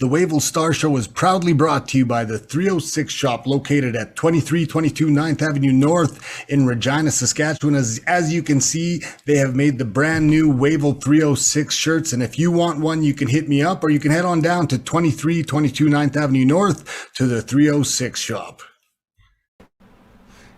The Wavell Star Show is proudly brought to you by the 306 Shop located at 2322 9th Avenue North in Regina, Saskatchewan. As you can see, they have made the brand new Wavell 306 shirts. And if you want one, you can hit me up or you can head on down to 2322 9th Avenue North to the 306 Shop.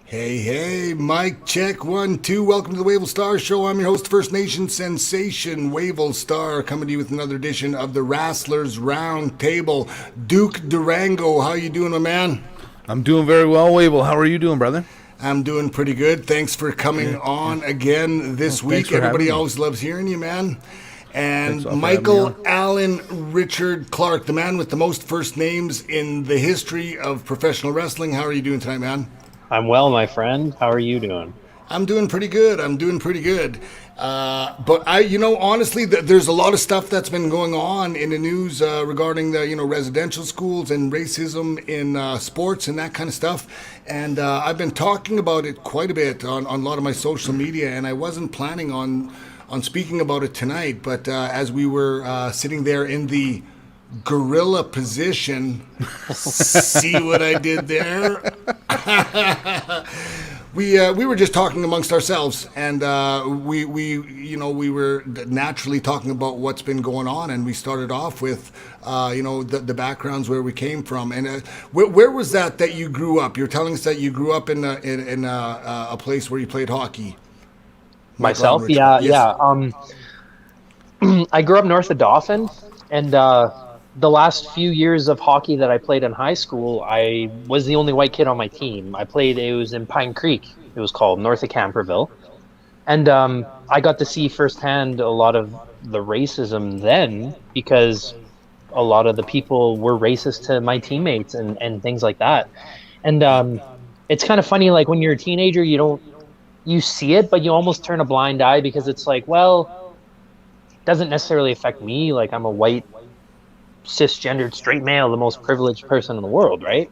Hey, mic check, 1, 2. Welcome to the Wavell Star Show. I'm your host, First Nation sensation, Wavell Star, coming to you with another edition of the Rasslers Roundtable. Duke Durango, how you doing, my man? I'm doing very well, Wavell. How are you doing, brother? I'm doing pretty good. Thanks for coming on again this week. Everybody always loves hearing you, man. And Michael Allen Richard Clark, the man with the most first names in the history of professional wrestling. How are you doing tonight, man? I'm well, my friend. How are you doing? I'm doing pretty good. But honestly, there's a lot of stuff that's been going on in the news regarding the, residential schools and racism in sports and that kind of stuff. And I've been talking about it quite a bit on a lot of my social media, and I wasn't planning on speaking about it tonight. But as we were sitting there in the gorilla position, see what I did there? We were just talking amongst ourselves, and we were naturally talking about what's been going on, and we started off with the backgrounds where we came from. And where was that you grew up? You're telling us that you grew up in a place where you played hockey. Myself, yeah. I grew up north of Dauphin, and the last few years of hockey that I played in high school, I was the only white kid on my team. It was in Pine Creek, it was called, north of Camperville. And I got to see firsthand a lot of the racism then, because a lot of the people were racist to my teammates and things like that. And it's kind of funny, like when you're a teenager, you see it, but you almost turn a blind eye because it's like, well, it doesn't necessarily affect me. Like, I'm a white, cisgendered straight male, the most privileged person in the world, right?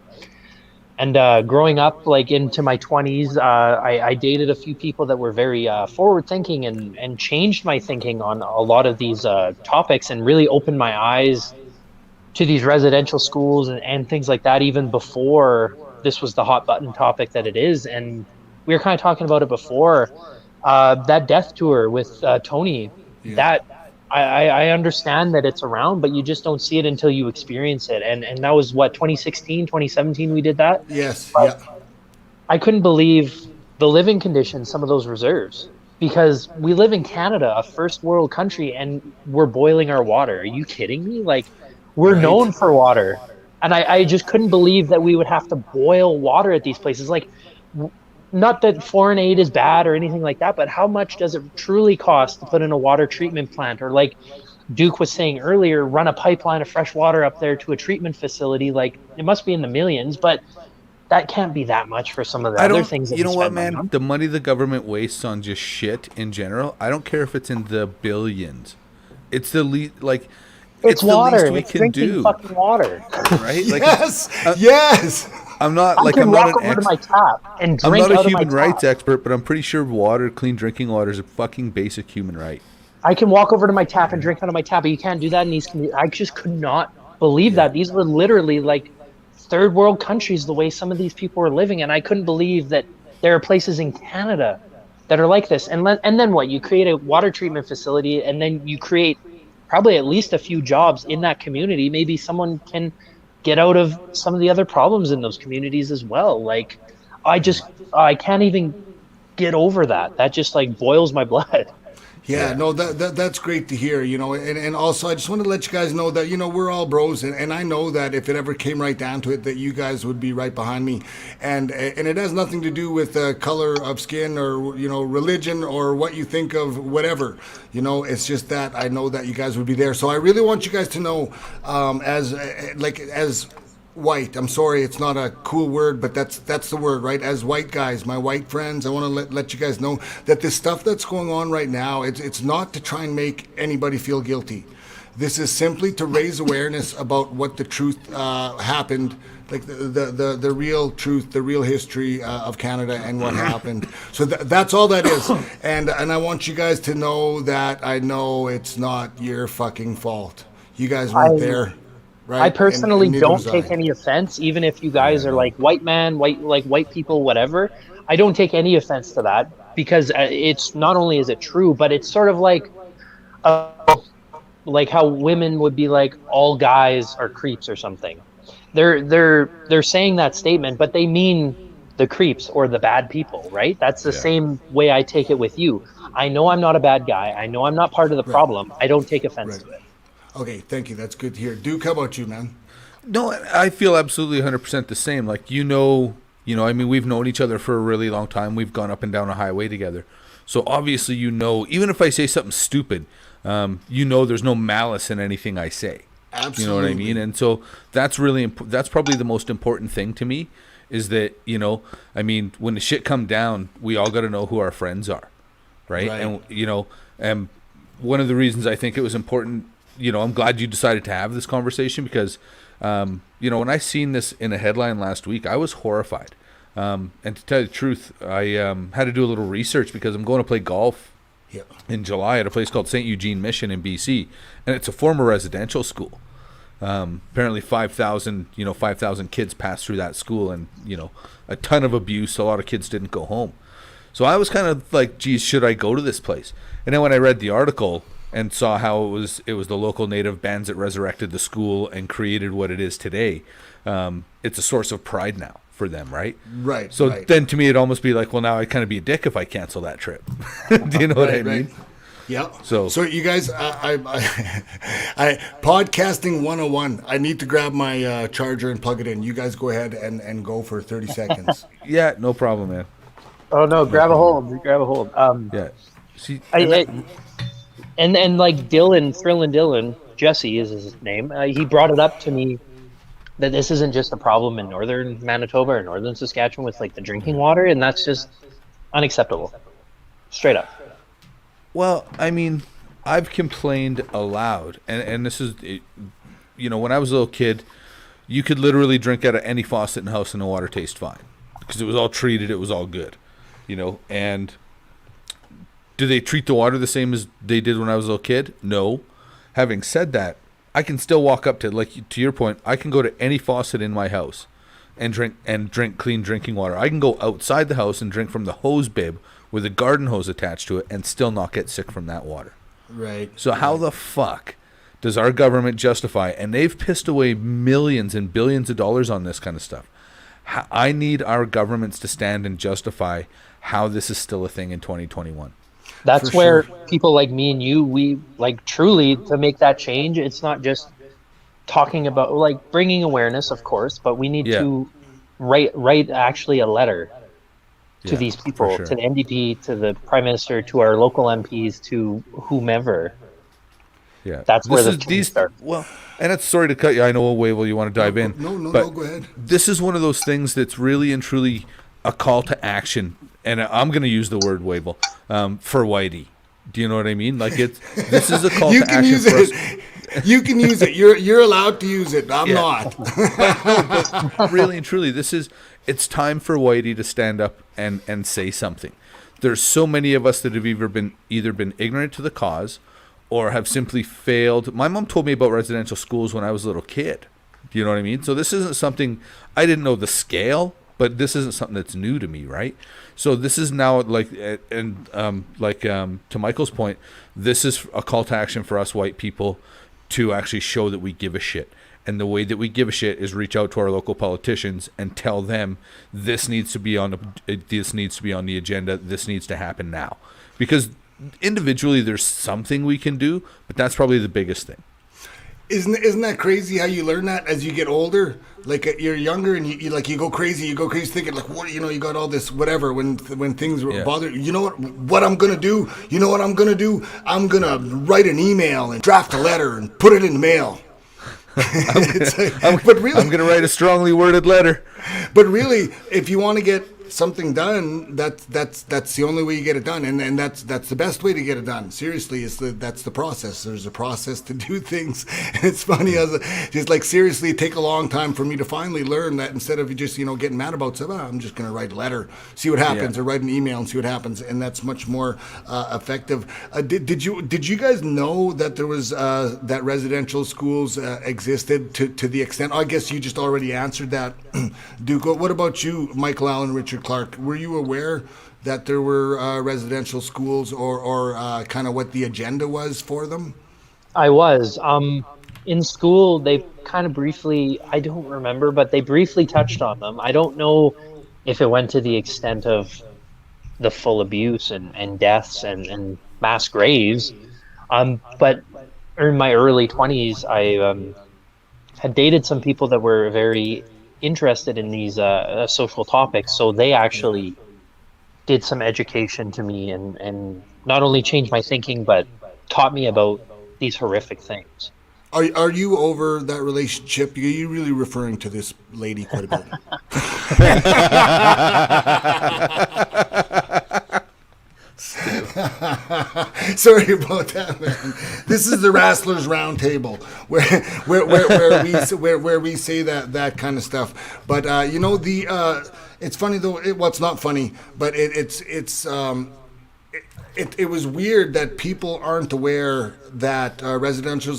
And growing up, like into my 20s, I dated a few people that were very forward thinking and changed my thinking on a lot of these topics, and really opened my eyes to these residential schools and things like that, even before this was the hot button topic that it is. And we were kind of talking about it before, that death tour with Tony. Yeah. That I understand that it's around, but you just don't see it until you experience it. And that was 2016, 2017 we did that? Yes, but yeah. I couldn't believe the living conditions, some of those reserves, because we live in Canada, a first world country, and we're boiling our water. Are you kidding me? Like, we're known for water. And I just couldn't believe that we would have to boil water at these places. Like, not that foreign aid is bad or anything like that, but how much does it truly cost to put in a water treatment plant? Or like Duke was saying earlier, run a pipeline of fresh water up there to a treatment facility. Like, it must be in the millions, but that can't be that much for some of the other things. You know what, man? The money the government wastes on just shit in general, I don't care if it's in the billions. It's the least, like, it's water. The least we can do. Fucking water. Right? Like, yes. I'm not like I'm not an I'm not a human rights expert, but I'm pretty sure clean drinking water is a fucking basic human right. I can walk over to my tap and drink out of my tap, but you can't do that in these communities. I just could not believe that. These were literally like third world countries, the way some of these people were living, and I couldn't believe that there are places in Canada that are like this. And then what? You create a water treatment facility, and then you create probably at least a few jobs in that community. Maybe someone can get out of some of the other problems in those communities as well. Like, I can't even get over that. That just like boils my blood. Yeah, no, that's great to hear, and also I just want to let you guys know that, we're all bros, and I know that if it ever came right down to it, that you guys would be right behind me, and it has nothing to do with color of skin or, religion or what you think of whatever, it's just that I know that you guys would be there. So I really want you guys to know, as white, I'm sorry, it's not a cool word, but that's the word, right? As white guys, my white friends, I want to let you guys know that this stuff that's going on right now, it's not to try and make anybody feel guilty. This is simply to raise awareness about what the truth happened, like the real truth, the real history of Canada and what happened. So that's all that is. And I want you guys to know that I know it's not your fucking fault. You guys weren't there. right? I personally neither don't was take I. any offense, even if you guys are no. like white man, white people, whatever. I don't take any offense to that because it's not only is it true, but it's sort of uh, like how women would be like all guys are creeps or something. They're saying that statement, but they mean the creeps or the bad people, right? That's the Yeah. same way I take it with you. I know I'm not a bad guy. I know I'm not part of the Right, problem. I don't take offense right. to it. Okay, thank you. That's good to hear. Duke, how about you, man? No, I feel absolutely 100% the same. Like, I mean, we've known each other for a really long time. We've gone up and down a highway together. So obviously, even if I say something stupid, there's no malice in anything I say. Absolutely. You know what I mean? And so that's really that's probably the most important thing to me is that, I mean, when the shit come down, we all got to know who our friends are, right? Right. And one of the reasons I think it was important, I'm glad you decided to have this conversation because, when I seen this in a headline last week, I was horrified. And to tell you the truth, I had to do a little research because I'm going to play golf in July at a place called St. Eugene Mission in BC, and it's a former residential school. Apparently 5,000 kids passed through that school, and a ton of abuse. A lot of kids didn't go home. So I was kind of like, geez, should I go to this place? And then when I read the article and saw how it was the local native bands that resurrected the school and created what it is today, it's a source of pride now for them, right? Right. So right. then to me, it'd almost be like, well, now I'd kind of be a dick if I cancel that trip. Do you know what I mean? Right. Yeah. So you guys, I podcasting 101. I need to grab my charger and plug it in. You guys go ahead and go for 30 seconds. yeah, no problem, man. Oh no, grab a hold. Yeah. See, And like Dylan, Thrillin' Dylan, Jesse is his name. He brought it up to me that this isn't just a problem in northern Manitoba or northern Saskatchewan with like the drinking water, and that's just unacceptable. Straight up. Well, I mean, I've complained aloud, and this is, when I was a little kid, you could literally drink out of any faucet in the house and the water tastes fine because it was all treated, it was all good, and do they treat the water the same as they did when I was a little kid? No. Having said that, I can still walk up to, like, to your point, I can go to any faucet in my house and drink clean drinking water. I can go outside the house and drink from the hose bib with a garden hose attached to it and still not get sick from that water. Right. So how the fuck does our government justify, and they've pissed away millions and billions of dollars on this kind of stuff. I need our governments to stand and justify how this is still a thing in 2021. That's For where sure. people like me and you, we like truly to make that change. It's not just talking about like bringing awareness, of course, but we need to write actually a letter to these people, sure. to the NDP, to the Prime Minister, to our local MPs, to whomever. Yeah, That's where the change starts. Well, and it's sorry to cut you. I know, Wavell, you want to dive in. No, go ahead. This is one of those things that's really and truly a call to action, and I'm going to use the word Wavell for Whitey. Do you know what I mean? Like this is a call to action use for us. You can use it. You're allowed to use it. I'm not. But really and truly, it's time for Whitey to stand up and say something. There's so many of us that have either been ignorant to the cause or have simply failed. My mom told me about residential schools when I was a little kid. Do you know what I mean? So this isn't something, I didn't know the scale, but this isn't something that's new to me, right? So this is now to Michael's point, this is a call to action for us white people to actually show that we give a shit. And the way that we give a shit is reach out to our local politicians and tell them this needs to be on the agenda. This needs to happen now. Because individually there's something we can do, but that's probably the biggest thing. Isn't that crazy how you learn that as you get older? Like you're younger and you go crazy thinking like, what, you got all this whatever when things bother you. You know what I'm gonna do? You know what I'm gonna do? I'm gonna write an email and draft a letter and put it in the mail. I'm going to write a strongly worded letter. But really, if you want to get something done, that's the only way you get it done, and that's the best way to get it done. Seriously, that's the process. There's a process to do things. And it's funny as just like seriously, it take a long time for me to finally learn that instead of just getting mad about stuff, I'm just going to write a letter, see what happens, or write an email and see what happens, and that's much more effective. Did you guys know that there was that residential schools existed to the extent? I guess you just already answered that, Duke. What about you, Michael Allen, Richard Clark? Were you aware that there were residential schools, or kind of what the agenda was for them? I was. In school, they kind of briefly, I don't remember, but they briefly touched on them. I don't know if it went to the extent of the full abuse and deaths and mass graves. But in my early 20s, I had dated some people that were very interested in these social topics. So they actually did some education to me and not only changed my thinking, but taught me about these horrific things. Are you over that relationship? Are you really referring to this lady quite a bit? Sorry about that, man. This is the Rasslers Roundtable, where we say that kind of stuff. But it's funny though. Well, it's not funny, but it was weird that people aren't aware that residential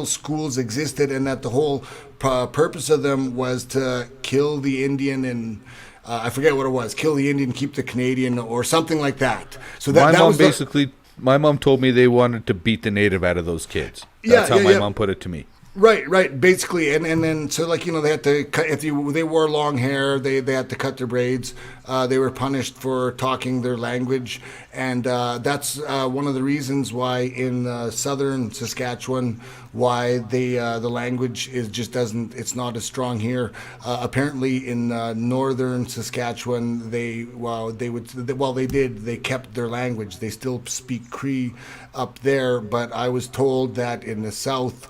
schools existed, and that the whole purpose of them was to kill the Indian and I forget what it was, kill the Indian, keep the Canadian, or something like that. So my mom told me they wanted to beat the native out of those kids. That's how my mom put it to me. Right, basically, and then so they had to cut, if they wore long hair, they had to cut their braids. They were punished for talking their language, and that's one of the reasons why in southern Saskatchewan, why the language it's not as strong here. Apparently in northern Saskatchewan, they kept their language. They still speak Cree up there, but I was told that in the south.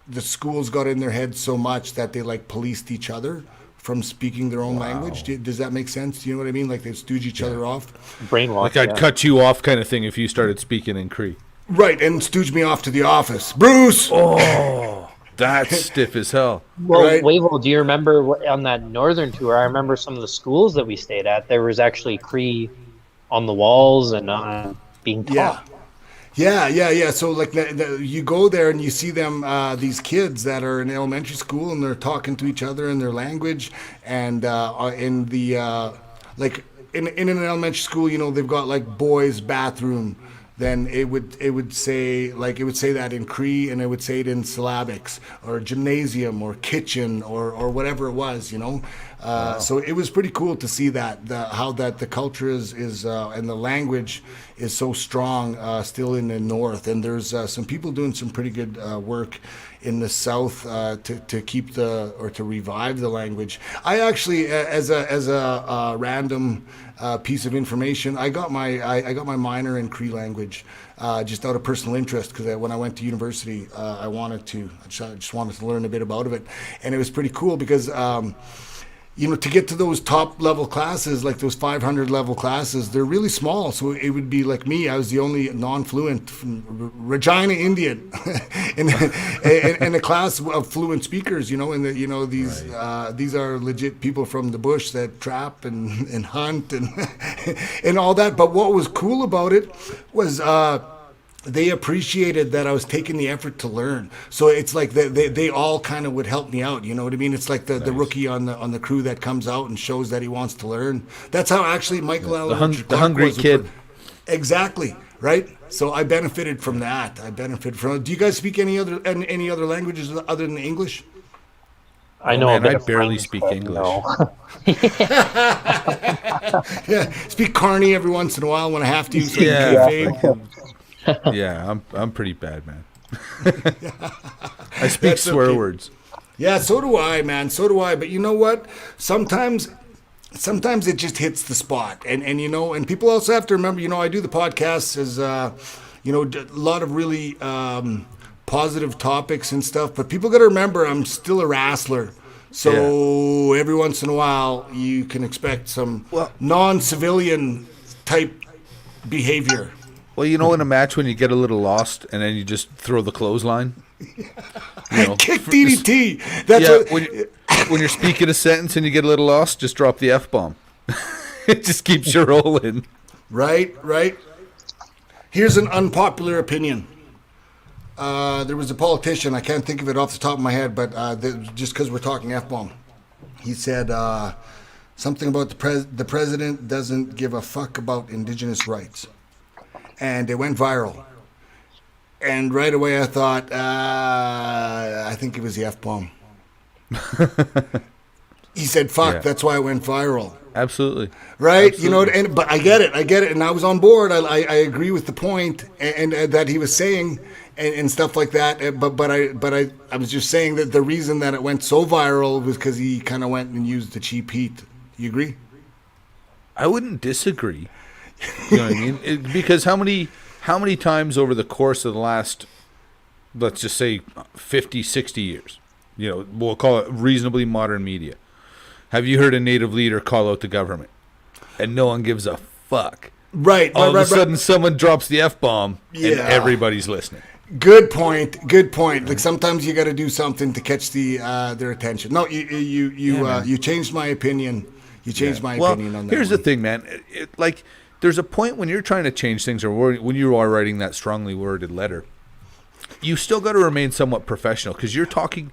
The schools got in their heads so much that they policed each other from speaking their own language. Does that make sense? Do you know what I mean? Like they stooge each other off. Brainwash. Like I'd cut you off kind of thing if you started speaking in Cree. Right, and stooge me off to the office. Bruce! Oh, that's stiff as hell. Well, right? Wavell, do you remember on that northern tour, I remember some of the schools that we stayed at, there was actually Cree on the walls and being taught. Yeah. So you go there and you see them, these kids that are in elementary school, and they're talking to each other in their language, and in an elementary school, they've got boys' bathroom. Then it would say that in Cree, and it would say it in syllabics, or gymnasium, or kitchen, or whatever it was, Wow. So it was pretty cool to see that how the culture is and the language is so strong still in the north, and there's some people doing some pretty good work in the south to keep to revive the language. I actually, as a random piece of information, I got my minor in Cree language just out of personal interest, because when I went to university, I just wanted to learn a bit about it, and it was pretty cool because. To get to those top level classes, like those 500 level classes, they're really small. So it would be like me. I was the only non-fluent from Regina Indian in a class of fluent speakers, and these are legit people from the bush that trap and hunt and and all that. But what was cool about it was they appreciated that I was taking the effort to learn. So it's like they all kind of would help me out. You know what I mean? It's like the rookie on the crew that comes out and shows that he wants to learn. That's how actually Michael Allen, the hungry kid. Exactly. Right. So I benefited from that. Do you guys speak any other languages other than English? I know. I barely speak English. No. Yeah, speak Carney every once in a while when I have to. So yeah, I'm pretty bad, man. I speak swear words. Yeah, so do I, man. So do I. But you know what? Sometimes it just hits the spot, and people also have to remember. I do the podcast as a lot of really positive topics and stuff. But people got to remember, I'm still a Rassler. So every once in a while, you can expect some non-civilian type behavior. Well, you know, in a match when you get a little lost and then you just throw the clothesline. You know, kick DDT. That's when you're speaking a sentence and you get a little lost, just drop the F-bomb. It just keeps you rolling. Right. Here's an unpopular opinion. There was a politician, I can't think of it off the top of my head, but just because we're talking F-bomb. He said something about the president doesn't give a fuck about Indigenous rights. And it went viral. And right away I thought, I think it was the F-bomb. He said, fuck, that's why it went viral. Absolutely. Right? Absolutely. You know, but I get it. And I was on board. I agree with the point and that he was saying and stuff like that. But I was just saying that the reason that it went so viral was because he kind of went and used the cheap heat. You agree? I wouldn't disagree. You know what I mean? Because how many times over the course of the last, let's just say 50, 60 years, you know, we'll call it reasonably modern media, have you heard a native leader call out the government? And no one gives a fuck. Right. All of a sudden someone drops the F-bomb and everybody's listening. Good point. Like sometimes you got to do something to catch their attention. No, you changed my opinion. You changed my opinion on that. Here's the thing, man. There's a point when you're trying to change things, or when you are writing that strongly worded letter, you still got to remain somewhat professional because you're talking.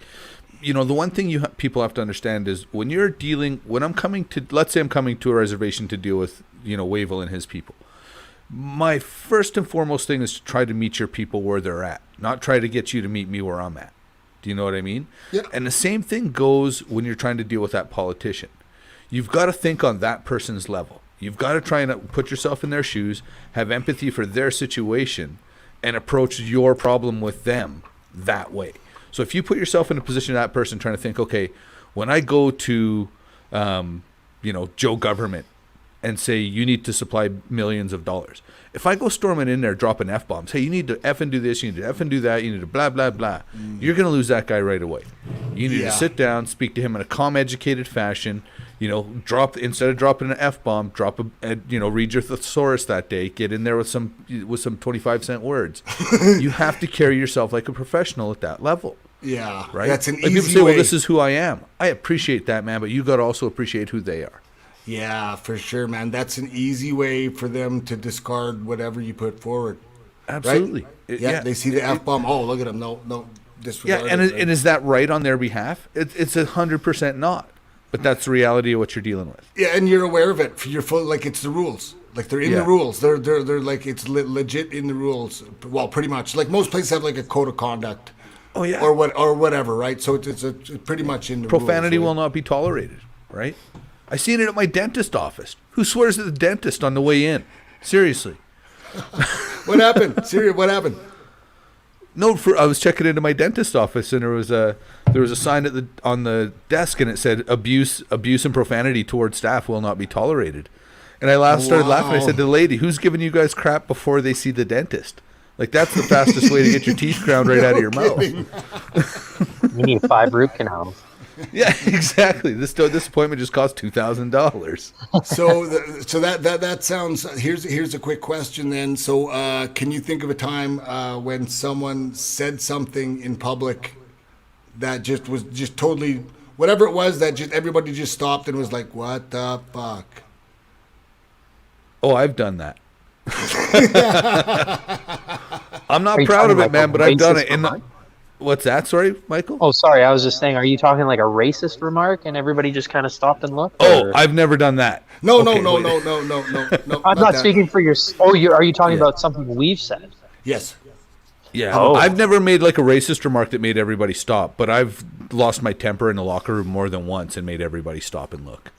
You know, the one thing people have to understand is when I'm coming to, let's say I'm coming to a reservation to deal with, you know, Wavell and his people. My first and foremost thing is to try to meet your people where they're at, not try to get you to meet me where I'm at. Do you know what I mean? Yeah. And the same thing goes when you're trying to deal with that politician. You've got to think on that person's level. You've got to try and put yourself in their shoes, have empathy for their situation, and approach your problem with them that way. So if you put yourself in a position of that person trying to think, okay, when I go to, Joe government and say you need to supply millions of dollars, if I go storming in there dropping F-bombs, hey, you need to effing do this, you need to effing do that, you need to blah, blah, blah, you're going to lose that guy right away. You need to sit down, speak to him in a calm, educated fashion, you know, instead of dropping an F-bomb, read your thesaurus that day, get in there with some 25-cent words. You have to carry yourself like a professional at that level. Yeah. Right? That's an easy people say, way. well, this is who I am. I appreciate that, man, but you got to also appreciate who they are. Yeah, for sure, man. That's an easy way for them to discard whatever you put forward. Absolutely. Right? They see the F-bomb. Oh, look at him. No, disregard. Yeah, and is that right on their behalf? It's 100% not. But that's the reality of what you're dealing with. Yeah, and you're aware of it. You're full, like it's the rules. Like they're in the rules. They're like it's legit in the rules. Well, pretty much. Like most places have like a code of conduct. Oh yeah. Or whatever, right? So it's pretty much in the Profanity rules, will not be tolerated, right? I seen it at my dentist office. Who swears at the dentist on the way in? Seriously. What happened? Seriously, what happened? No, I was checking into my dentist office, and there was a sign on the desk, and it said abuse and profanity towards staff will not be tolerated. And I started laughing. I said to the lady, "Who's giving you guys crap before they see the dentist? Like that's the fastest way to get your teeth ground right out of your mouth." You need 5 root canals. Yeah, exactly. This appointment just cost $2,000. So that sounds. Here's a quick question then. So can you think of a time when someone said something in public that was totally whatever it was that just everybody just stopped and was like, "What the fuck?" Oh, I've done that. I'm not proud of it, man, but I've done it. What's that? Sorry, Michael? Oh, sorry. I was just saying, are you talking like a racist remark and everybody just kind of stopped and looked? Oh, I've never done that. No. I'm not speaking for your... Oh, are you talking about something we've said? Yes. Yeah. Oh. I've never made like a racist remark that made everybody stop, but I've lost my temper in the locker room more than once and made everybody stop and look.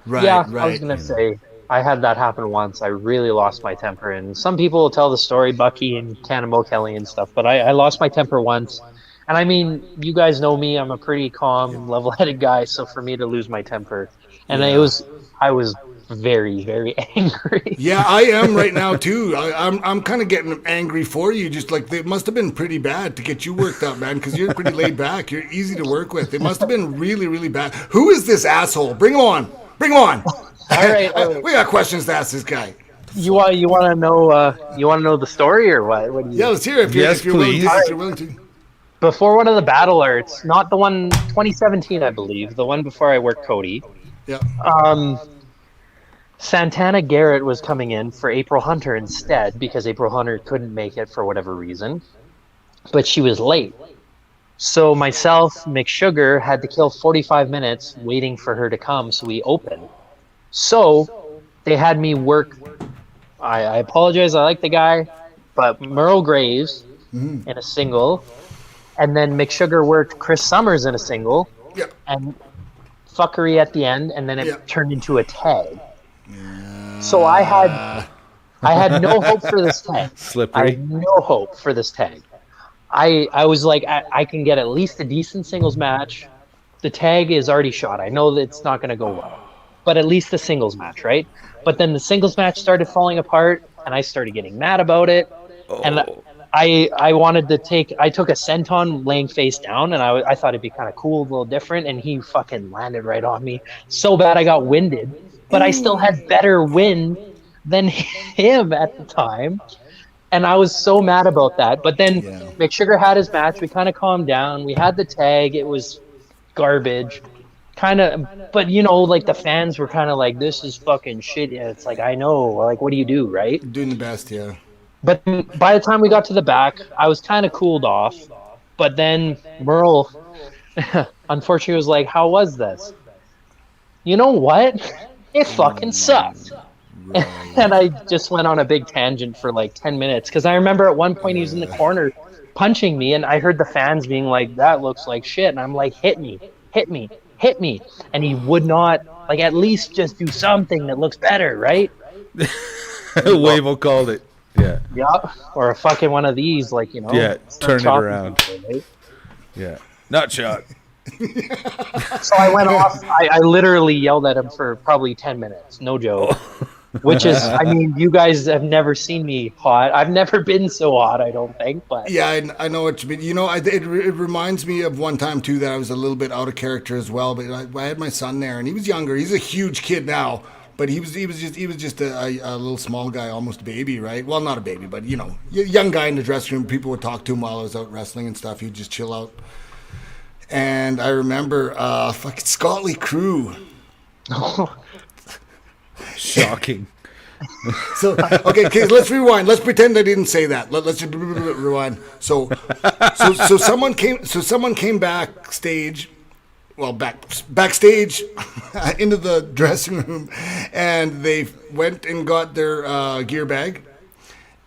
Right, yeah, I was going to say, I had that happen once. I really lost my temper. And some people will tell the story, Bucky and Cannonball Kelly and stuff, but I lost my temper once. And I mean, you guys know me. I'm a pretty calm, level-headed guy. So for me to lose my temper, and I was very, very angry. Yeah, I am right now too. I'm kind of getting angry for you. Just like it must have been pretty bad to get you worked up, man. Because you're pretty laid back. You're easy to work with. It must have been really, really bad. Who is this asshole? Bring him on. Bring him on. All right. We got questions to ask this guy. You want to know the story or what? What do you? Yeah, let's hear it. If you're willing to. If you're willing to. Before one of the battle alerts, not the one 2017, I believe, the one before I worked Cody. Yeah. Santana Garrett was coming in for April Hunter instead because April Hunter couldn't make it for whatever reason, but she was late. So myself, McSugar, had to kill 45 minutes waiting for her to come so we opened. So they had me work. I apologize, I like the guy, but Merle Graves in a single, and then McSugar worked Chris Summers in a single, and fuckery at the end, and then it turned into a tag. So I had no hope for this tag. Slippery. I had no hope for this tag. I was like, I can get at least a decent singles match. The tag is already shot. I know that it's not going to go well, but at least the singles match, right? But then the singles match started falling apart, and I started getting mad about it. And I wanted to I took a senton laying face down, and I thought it'd be kind of cool, a little different, and he fucking landed right on me. So bad I got winded, but I still had better wind than him at the time. And I was so mad about that. But then McSugar had his match. We kind of calmed down. We had the tag. It was garbage. But like the fans were kind of like, this is fucking shit. And it's like, I know, like, what do you do, right? Doing the best, yeah. But by the time we got to the back, I was kind of cooled off. But then Merle, unfortunately, was like, how was this? You know what? It fucking sucked. Right. And I just went on a big tangent for like 10 minutes. Because I remember at one point he was in the corner punching me. And I heard the fans being like, that looks like shit. And I'm like, hit me. And he would not, like, at least just do something that looks better, right? Wavo called it. Yeah. Yeah. Or a fucking one of these, like, Yeah, turn it around. People, right? Yeah. Not shot. So I went off. I literally yelled at him for probably 10 minutes. No joke. Which is, I mean, you guys have never seen me hot. I've never been so hot, I don't think. But yeah, I know what you mean. It reminds me of one time, too, that I was a little bit out of character as well. But I had my son there, and he was younger. He's a huge kid now. But he was just a little small guy, almost a baby, right? Well, not a baby, but, young guy in the dressing room. People would talk to him while I was out wrestling and stuff. He'd just chill out. And I remember fucking Scott Lee Crew. Shocking. So okay, let's rewind. Let's pretend I didn't say that. Let's just rewind. So someone came backstage. Well, backstage into the dressing room, and they went and got their gear bag,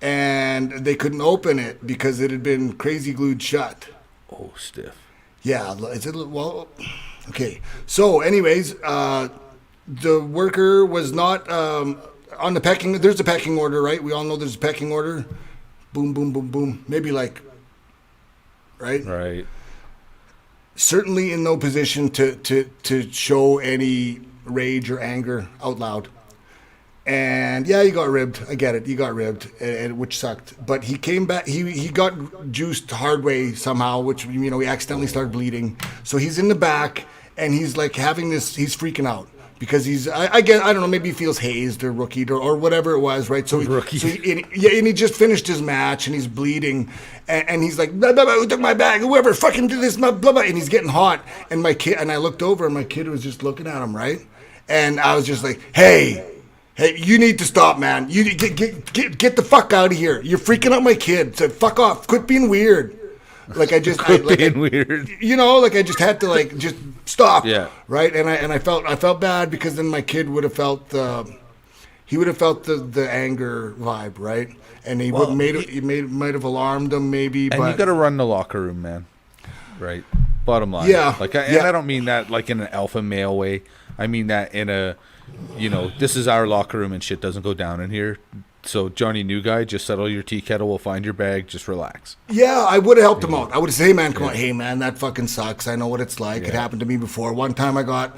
and they couldn't open it because it had been crazy glued shut. Oh, stiff. Yeah, well, okay. So, anyways, the worker was not on the pecking. There's a pecking order, right? We all know there's a pecking order. Boom, boom, boom, boom. Maybe like, right? Right. Certainly in no position to show any rage or anger out loud. And yeah, you got ribbed. I get it. You got ribbed, which sucked. But he came back. He got juiced hard way somehow, which he accidentally started bleeding. So he's in the back, and he's like having this. He's freaking out because he's. I don't know. Maybe he feels hazed or rookied or whatever it was, right? So rookie. And he just finished his match, and he's bleeding, and he's like, blah, blah, blah, who took my bag? Whoever fucking did this, blah, blah, blah, and he's getting hot. And my kid, and I looked over, and my kid was just looking at him, right? And I was just like, hey, you need to stop, man. You get the fuck out of here. You're freaking out my kid. So fuck off. Quit being weird. Like I just being weird. Like I just had to just stop. Yeah. Right. And I felt bad because then my kid would have felt the anger vibe, right? And he might have alarmed him maybe. And but you got to run the locker room, man. Right. Bottom line. Yeah. And I don't mean that like in an alpha male way. I mean that in a, this is our locker room and shit doesn't go down in here So Johnny New Guy, just settle your tea kettle. We'll find your bag. Just relax. Yeah, I would have helped him out. I would have said, hey man, come on, hey man, that fucking sucks. I know what it's like. Yeah. It happened to me before. One time I got,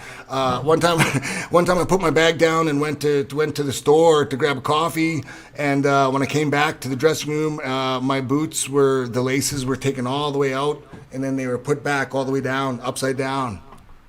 one time I put my bag down and went to the store to grab a coffee. And when I came back to the dressing room, my boots the laces were taken all the way out, and then they were put back all the way down, upside down.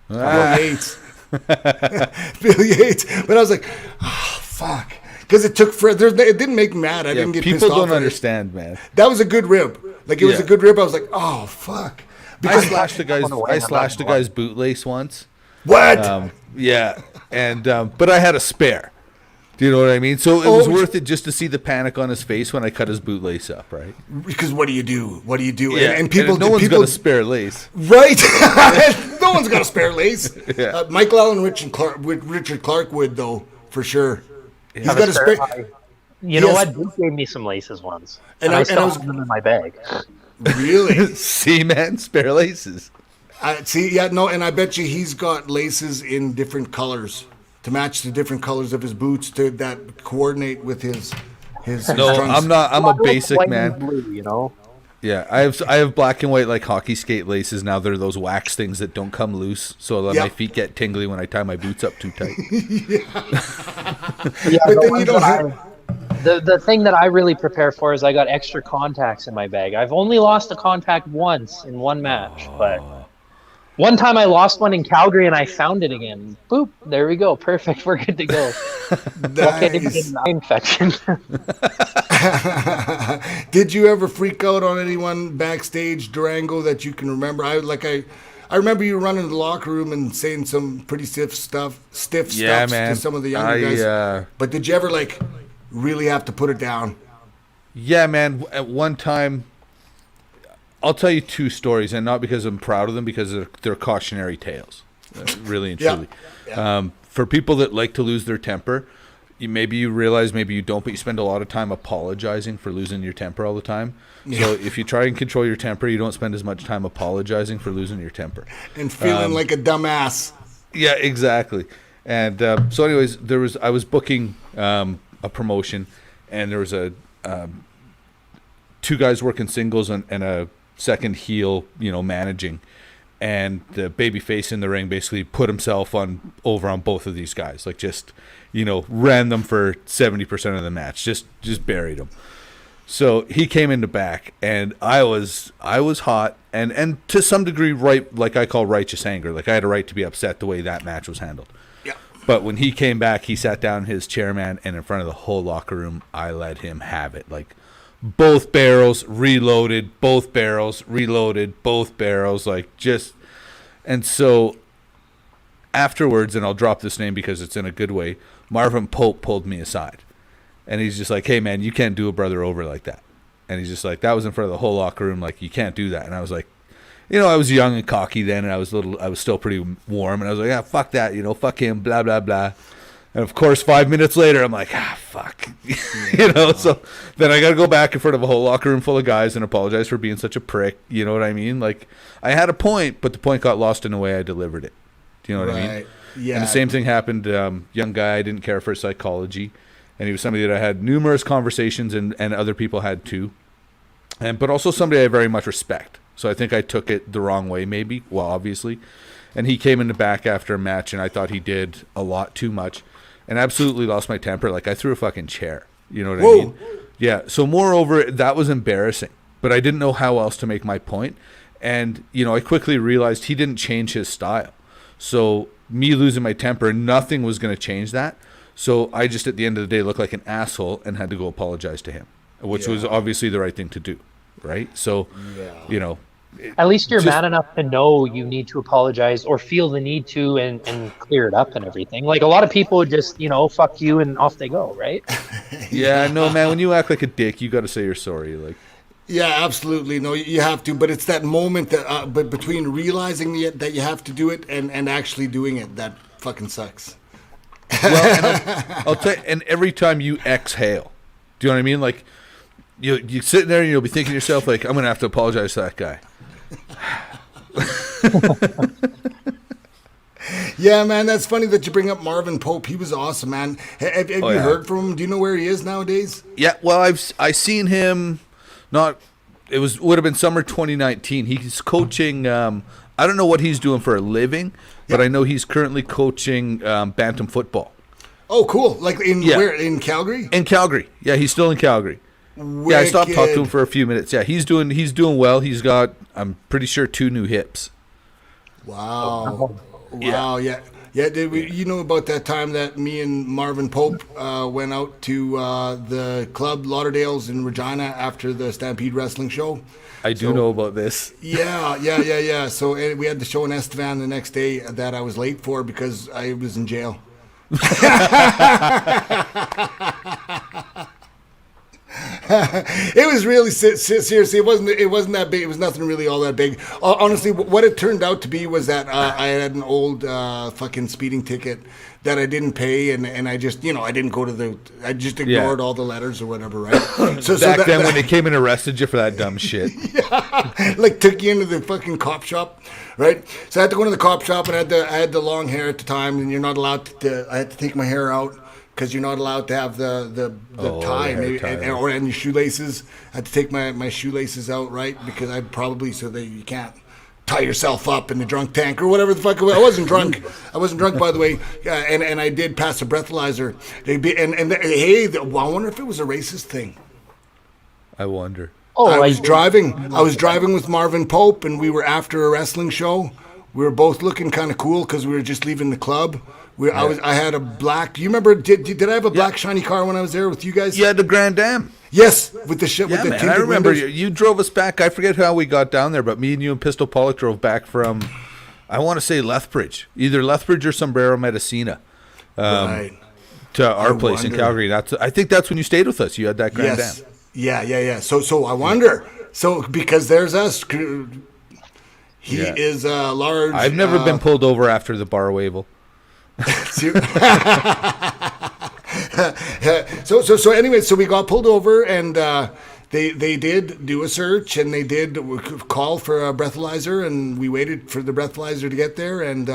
Bill Yates. Bill Yates. But I was like, oh, fuck. Because it took forever. It didn't make me mad. I didn't get pissed off. People don't understand, man. That was a good rib. Like, it was a good rib. I was like, oh, fuck. Because I slashed a guy's bootlace once. What? Yeah. And but I had a spare. Do you know what I mean? So it was worth it just to see the panic on his face when I cut his bootlace up, right? Because what do you do? What do you do? Yeah. And people, no one's got a spare lace. Right? No one's got a spare lace. Yeah. Michael Allen Richard Clark would, though, for sure. He's got a spare. You know what? Duke gave me some laces once, and I still have them in my bag. Really? See, man, spare laces. See, yeah, no, and I bet you he's got laces in different colors to match the different colors of his boots that coordinate with his. No, trunks. I'm not. I'm a basic White man. and blue, you know. Yeah, I have black and white like hockey skate laces now. They're those wax things that don't come loose, so that my feet get tingly when I tie my boots up too tight. Yeah, but then you don't have. The thing that I really prepare for is I got extra contacts in my bag. I've only lost a contact once in one match, but one time I lost one in Calgary and I found it again. Boop, there we go. Perfect. We're good to go. Nice. Eye infection. Did you ever freak out on anyone backstage, Durango, that you can remember? I remember you running the locker room and saying some pretty stiff stuff man. to some of the younger guys. But did you ever really have to put it down? Yeah, man. At one time, I'll tell you two stories, and not because I'm proud of them, because they're cautionary tales, really and truly. Yeah. For people that like to lose their temper, maybe you realize, maybe you don't, but you spend a lot of time apologizing for losing your temper all the time. Yeah. So if you try and control your temper, you don't spend as much time apologizing for losing your temper. And feeling like a dumbass. Yeah, exactly. And so anyways, I was booking a promotion, and there was two guys working singles and a second heel, managing, and the baby face in the ring basically put himself over on both of these guys, like just ran them for 70% of the match, just buried them. So he came in the back, and I was hot, and to some degree, right, like I call righteous anger, like I had a right to be upset the way that match was handled. Yeah. But when he came back, he sat down in his chair, man, and in front of the whole locker room, I let him have it. Like, both barrels reloaded, both barrels reloaded, both barrels, and so afterwards, and I'll drop this name because it's in a good way, Marvin Pope pulled me aside, and he's just like, hey man, you can't do a brother over like that. And he's just like, that was in front of the whole locker room, like, you can't do that. And I was like, I was young and cocky then, and I was still pretty warm, and I was like, yeah, fuck that, fuck him, blah blah blah. And of course, 5 minutes later, I'm like, fuck. So then I got to go back in front of a whole locker room full of guys and apologize for being such a prick. You know what I mean? Like, I had a point, but the point got lost in the way I delivered it. Do you know what I mean? Yeah. And the same thing happened. Young guy, I didn't care for psychology. And he was somebody that I had numerous conversations, and other people had too. But also somebody I very much respect. So I think I took it the wrong way, maybe. Well, obviously. And he came in the back after a match, and I thought he did a lot too much. And absolutely lost my temper. Like, I threw a fucking chair. You know what I mean? Yeah. So moreover, that was embarrassing. But I didn't know how else to make my point. And, I quickly realized he didn't change his style. So me losing my temper, nothing was going to change that. So I just, at the end of the day, looked like an asshole and had to go apologize to him, which was obviously the right thing to do. Right? So, at least you're mad enough to know you need to apologize or feel the need to and clear it up and everything. Like, a lot of people just, fuck you and off they go, right? Yeah, no, man, when you act like a dick, you got to say you're sorry. Like, yeah, absolutely. No, you have to. But it's that moment that, but between realizing that you have to do it and actually doing it, that fucking sucks. Well, and I'll tell you, and every time you exhale, do you know what I mean? Like, you sit there and you'll be thinking to yourself, like, I'm going to have to apologize to that guy. Yeah, man, that's funny that you bring up Marvin Pope. He was awesome, man. Have you heard from him? Do you know where he is nowadays? Yeah, well, I seen him. Not would have been summer 2019. He's coaching. I don't know what he's doing for a living, but I know he's currently coaching bantam football. Oh, cool! Like where in Calgary? In Calgary, yeah, he's still in Calgry. Wicked. Yeah, I stopped talking to him for a few minutes. Yeah, he's doing well. He's got, I'm pretty sure, 2 new hips. Wow. Wow, yeah. Yeah, you know about that time that me and Marvin Pope went out to the club Lauderdale's in Regina after the Stampede Wrestling show? I do know about this. Yeah. So we had the show in Estevan the next day that I was late for because I was in jail. It was really seriously. It wasn't that big. It was nothing really all that big. Honestly, what it turned out to be was that I had an old fucking speeding ticket that I didn't pay, and I just I didn't go to I just ignored all the letters or whatever, right? So Back then when they came and arrested you for that dumb shit. Yeah, like took you into the fucking cop shop, right? So I had to go into the cop shop, and I had the long hair at the time, and you're not allowed to. I had to take my hair out. Because you're not allowed to have the tie, maybe, and your shoelaces. I had to take my shoelaces out, right? Because I probably so that you can't tie yourself up in the drunk tank or whatever the fuck. I wasn't drunk. I wasn't drunk, by the way. And I did pass a breathalyzer. I wonder if it was a racist thing. I wonder. I was driving with Marvin Pope, and we were after a wrestling show. We were both looking kind of cool because we were just leaving the club. I had a black. Do you remember? Did I have a black shiny car when I was there with you guys? Yeah, the Grand Am. Yes, with the shit. Yeah, with the man, I remember windows. you drove us back. I forget how we got down there, but me and you and Pistol Pollock drove back from, I want to say Lethbridge, either Lethbridge or Sombrero Medicina, right. to our place in Calgary. I think that's when you stayed with us. You had that Grand Am. Yeah. So I wonder. So because there's us. He is a large. I've never been pulled over after the bar waivel. So anyway, so we got pulled over, and they did do a search, and they did call for a breathalyzer, and we waited for the breathalyzer to get there, and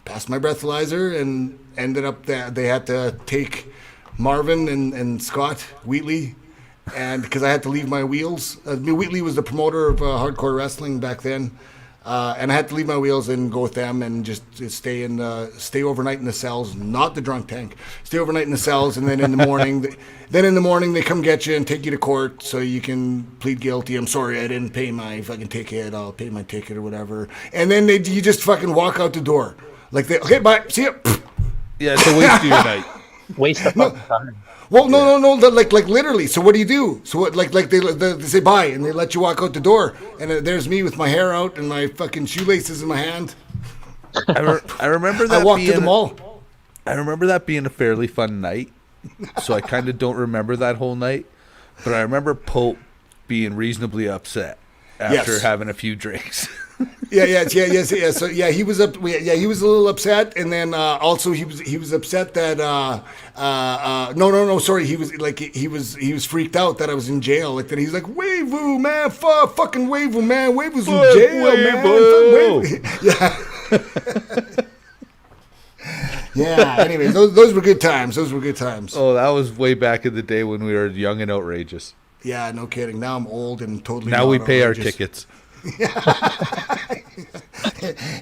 passed my breathalyzer, and ended up that they had to take Marvin and Scott Wheatley, and because I had to leave my wheels. Wheatley was the promoter of hardcore wrestling back then. And I had to leave my wheels and go with them and just stay overnight in the cells, not the drunk tank. Stay overnight in the cells, and then in the morning, they come get you and take you to court so you can plead guilty. I'm sorry, I didn't pay my fucking ticket. I'll pay my ticket or whatever. And then you just fucking walk out the door, okay, bye, see ya. Yeah, it's a waste of your night. Waste of fucking time. Well, no, like literally. So what do you do? So what, like they say bye, and they let you walk out the door, and there's me with my hair out and my fucking shoelaces in my hand. I remember that. I walked to the mall. I remember that being a fairly fun night. So I kind of don't remember that whole night, but I remember Pope being reasonably upset after having a few drinks. Yes. So he was he was a little upset, and then also he was upset that sorry, he was freaked out that I was in jail, like that. He's like, Wavoo, man, fucking Wavoo, man, Wavoo's in jail, man. Yeah. Anyways, those were good times. Oh, that was way back in the day when we were young and outrageous. Yeah, no kidding. Now I'm old and totally. Now we pay outrageous. our tickets.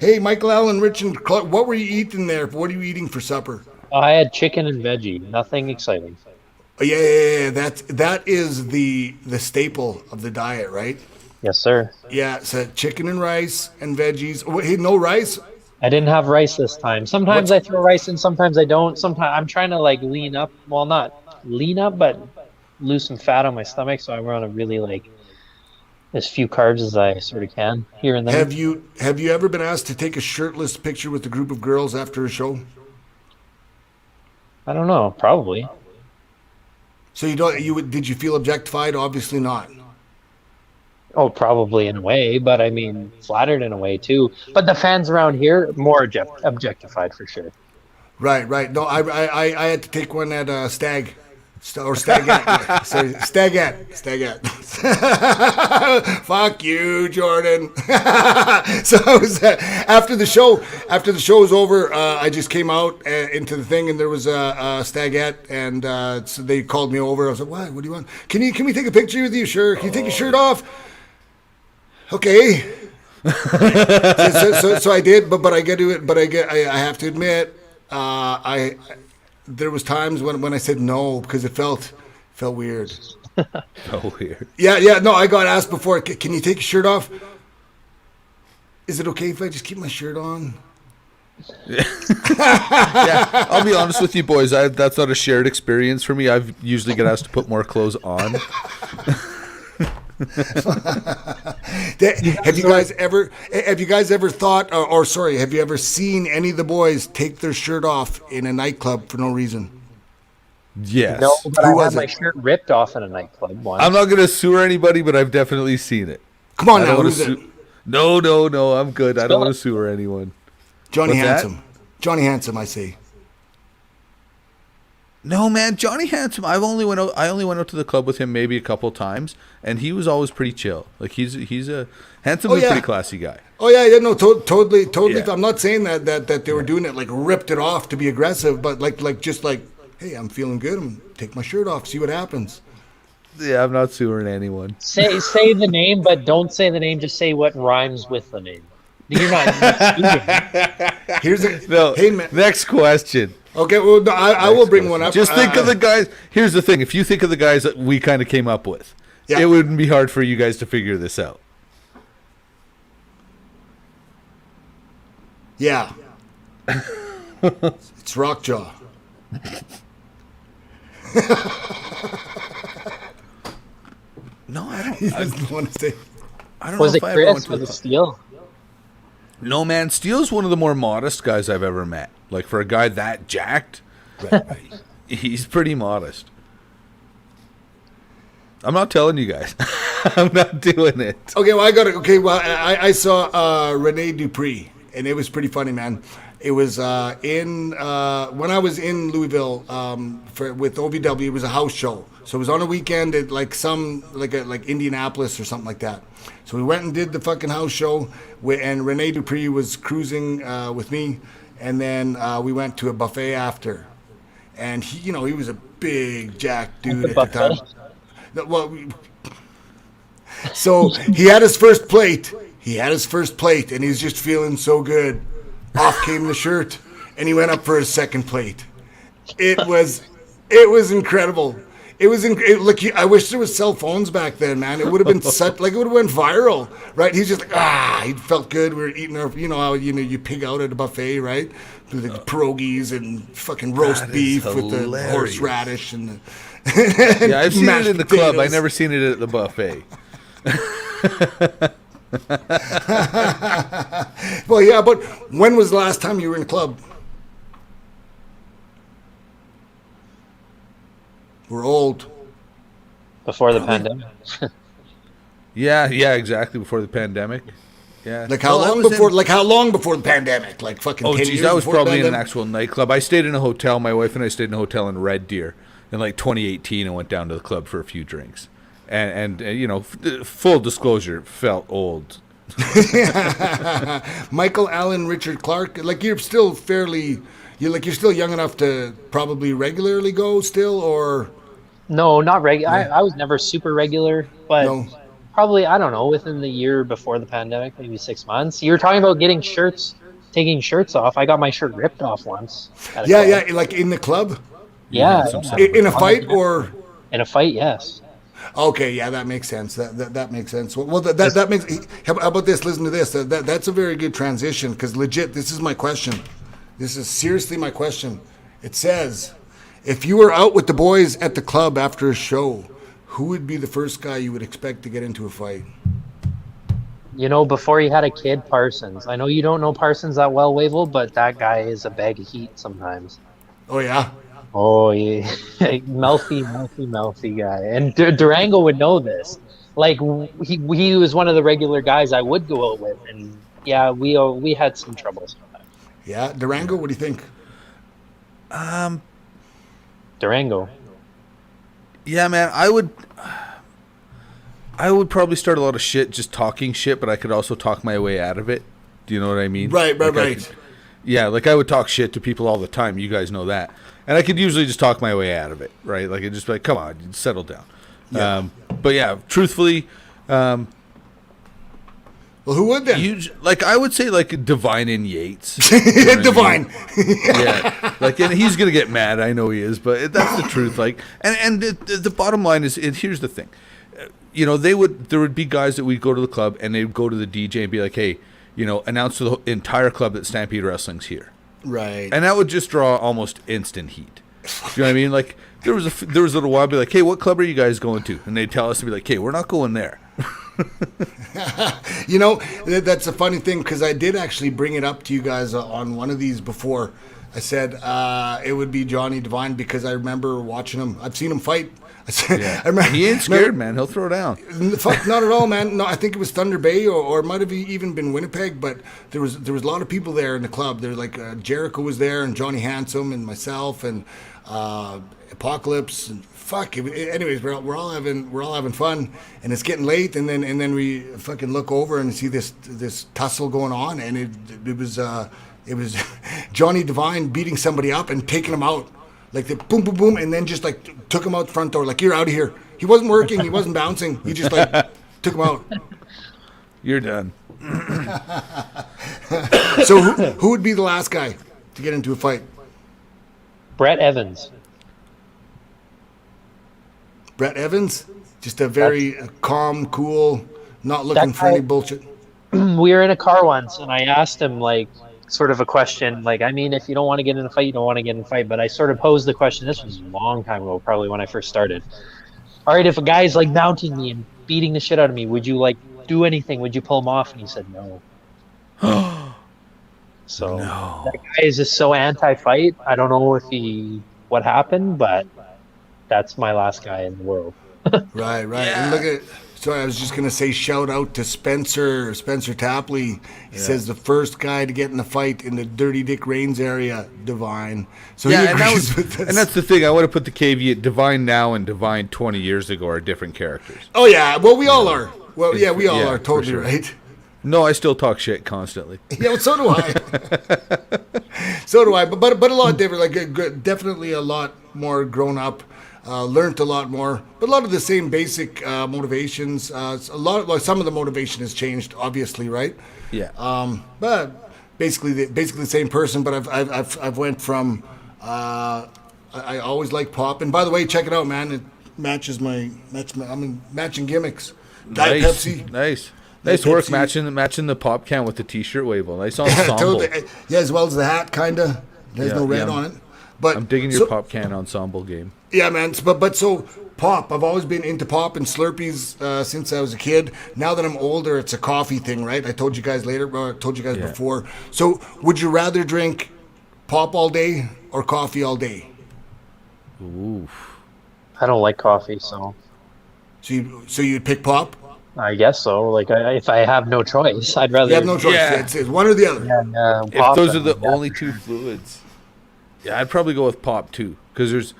Hey, Michael Allen, Rich, and Clark, what were you eating there? What are you eating for supper? I had chicken and veggie. Nothing exciting. Oh, yeah. That is the staple of the diet, right? Yes, sir. Yeah, so chicken and rice and veggies. Oh, hey, no rice? I didn't have rice this time. Sometimes I throw rice in, sometimes I don't. Sometimes I'm trying to like lean up. Well, not lean up, but lose some fat on my stomach, so I want to really like as few carbs as I sort of can here and there. Have you ever been asked to take a shirtless picture with a group of girls after a show? I don't know, probably. So did you feel objectified? Obviously not. Oh, probably in a way, but I mean, flattered in a way too. But the fans around here more objectified for sure. Right. No, I had to take one at Stag Or Stagette. Sorry, Stagette. Fuck you, Jordan. So I was, after the show was over, I just came out into the thing, and there was a Stagette, and so they called me over. I was like, what do you want? Can we take a picture with you? Sure. Can you take your shirt off? Okay. So I did, but I get to it. But I have to admit, there was times when I said no because it felt weird. Oh, weird. Yeah. No, I got asked before. Can you take your shirt off? Is it okay if I just keep my shirt on? Yeah, I'll be honest with you, boys. That's not a shared experience for me. I've usually get asked to put more clothes on. Have you guys ever thought, have you ever seen any of the boys take their shirt off in a nightclub for no reason? Yes. No, but I had my shirt ripped off in a nightclub once. I'm not going to sue anybody, but I've definitely seen it. Come on now, who's it? No, I'm good. I don't want to sue or anyone. Johnny Handsome. Johnny Handsome, I see. No, man, Johnny Handsome. I only went out to the club with him maybe a couple times, and he was always pretty chill. Like he's a handsome, pretty classy guy. Oh yeah, no, totally. Yeah. I'm not saying that they were doing it like ripped it off to be aggressive, but just like, hey, I'm feeling good. I'm take my shirt off, see what happens. Yeah, I'm not suing anyone. Say the name, but don't say the name. Just say what rhymes with the name. You're not. Hey man. Next question. Okay, well, no, I will bring one up. Just think of the guys. Here's the thing: if you think of the guys that we kind of came up with, it wouldn't be hard for you guys to figure this out. Yeah, it's Rockjaw. No, I don't. He doesn't want to say. I don't Was know it if I ever Chris went to or the the Steel? No, man, Steele's one of the more modest guys I've ever met. Like, for a guy that jacked, he's pretty modest. I'm not telling you guys. I'm not doing it. Okay, well, I got it. Okay, well, I saw Rene Dupree, and it was pretty funny, man. It was when I was in Louisville with OVW. It was a house show, so it was on a weekend at like Indianapolis or something like that. So we went and did the fucking house show, and Rene Dupree was cruising with me, and then we went to a buffet after, and he was a big jack dude at the time. Well, so he had his first plate. And he's just feeling so good. Off came the shirt, and he went up for his second plate. It was incredible. I wish there was cell phones back then, man. It would have been it would have went viral, right? He's just like, he felt good. We were eating our, how you pig out at a buffet, right? The pierogies and fucking roast beef with the horseradish and the. Yeah, I've seen it in the club. I never seen it at the buffet. Well, yeah, but when was the last time you were in a club? We're old. Before the pandemic. Yeah, exactly. Before the pandemic. Yeah. How long before the pandemic? Like fucking 10 years I was before probably the in an pandemic? actual nightclub. I stayed in a hotel. My wife and I stayed in a hotel in Red Deer in like 2018 and went down to the club for a few drinks. And full disclosure, felt old. Michael Allen, Richard Clark. Like you're still you're still young enough to probably regularly go still, or No, not regular. I was never super regular, but probably, I don't know, within the year before the pandemic, maybe 6 months. You were talking about taking shirts off. I got my shirt ripped off once. Yeah, like in the club. Yeah. In a fight or? In a fight, yes. Okay, yeah, that makes sense. That makes sense. Well, that makes. How about this? Listen to this. That's a very good transition because legit, this is my question. This is seriously my question. It says, if you were out with the boys at the club after a show, who would be the first guy you would expect to get into a fight? Before he had a kid, Parsons. I know you don't know Parsons that well, Wavell, but that guy is a bag of heat sometimes. Oh, yeah? Oh, yeah. Mouthy guy. And Durango would know this. Like, he was one of the regular guys I would go out with. And, yeah, we had some trouble sometimes. Yeah? Durango, what do you think? Durango. Yeah, man, I would probably start a lot of shit just talking shit, but I could also talk my way out of it. Do you know what I mean? Right. Yeah, like I would talk shit to people all the time. You guys know that. And I could usually just talk my way out of it, right? Like, I'd just be like, come on, settle down. Yeah. But yeah, truthfully, well, who would then? I would say like Divine and Yates. You know what Divine. I mean? Yeah, like, and he's gonna get mad. I know he is, but that's the truth. Like, and the bottom line is, here's the thing. You know, there would be guys that we'd go to the club and they'd go to the DJ and be like, hey, you know, announce to the entire club that Stampede Wrestling's here. Right. And that would just draw almost instant heat. You know what I mean? Like, there was a little while, I'd be like, hey, what club are you guys going to? And they'd tell us to be like, hey, we're not going there. You know, that's a funny thing, because I did actually bring it up to you guys on one of these before. I said it would be Johnny Devine, because I remember watching him. I've seen him fight. Yeah. He ain't scared, man. He'll throw down. Fuck, not at all, man. No, I think it was Thunder Bay, or it might have even been Winnipeg. But there was a lot of people there in the club. There, like, Jericho was there, and Johnny Handsome, and myself, and Apocalypse, and fuck. Anyways, we're all having fun, and it's getting late, and then we fucking look over and see this tussle going on, and it was Johnny Devine beating somebody up and taking him out. Like, the boom, boom, boom, and then just, like, took him out the front door. Like, you're out of here. He wasn't working. He wasn't bouncing. He just, like, took him out. You're done. So who would be the last guy to get into a fight? Brett Evans. Brett Evans? Just a very calm, cool, not looking for any bullshit. We were in a car once, and I asked him, like, sort of a question, like, I mean, if you don't want to get in a fight, you don't want to get in a fight, but I sort of posed the question. This was a long time ago, probably when I first started. All right, if a guy's, like, mounting me and beating the shit out of me, would you, like, do anything? Would you pull him off? And he said no. So No. that guy is just so anti-fight. I don't know what happened, but that's my last guy in the world. Right. Yeah. And look at. Sorry, I was just gonna say shout out to Spencer Tapley. He says the first guy to get in a fight in the Dirty Dick Reigns area, Divine. So he agrees with this. And that's the thing. I want to put the caveat: Divine now and Divine 20 years ago are different characters. Oh yeah, well we all are. Well, yeah, we all are totally sure. right. No, I still talk shit constantly. Yeah, well, so do I. So do I. But a lot different. Like, definitely a lot more grown up. Learned a lot more, but a lot of the same basic motivations. Some of the motivation has changed, obviously, right? Yeah. But basically the same person. But I've went from I always like pop, and by the way, check it out, man. It matches I'm in matching gimmicks. Diet Pepsi. Nice work Pepsi. matching the pop can with the t-shirt label. Nice ensemble. Totally. Yeah, as well as the hat, kinda. There's no red on it. But I'm digging your pop can ensemble game. Yeah, man. But so pop. I've always been into pop and Slurpees since I was a kid. Now that I'm older, it's a coffee thing, right? I told you guys before. So would you rather drink pop all day or coffee all day? Ooh. I don't like coffee, so you'd pick pop? I guess so. Like, if I have no choice, I'd rather. You have no choice. Yeah. It's one or the other. If those are the only two fluids, yeah, I'd probably go with pop too. Because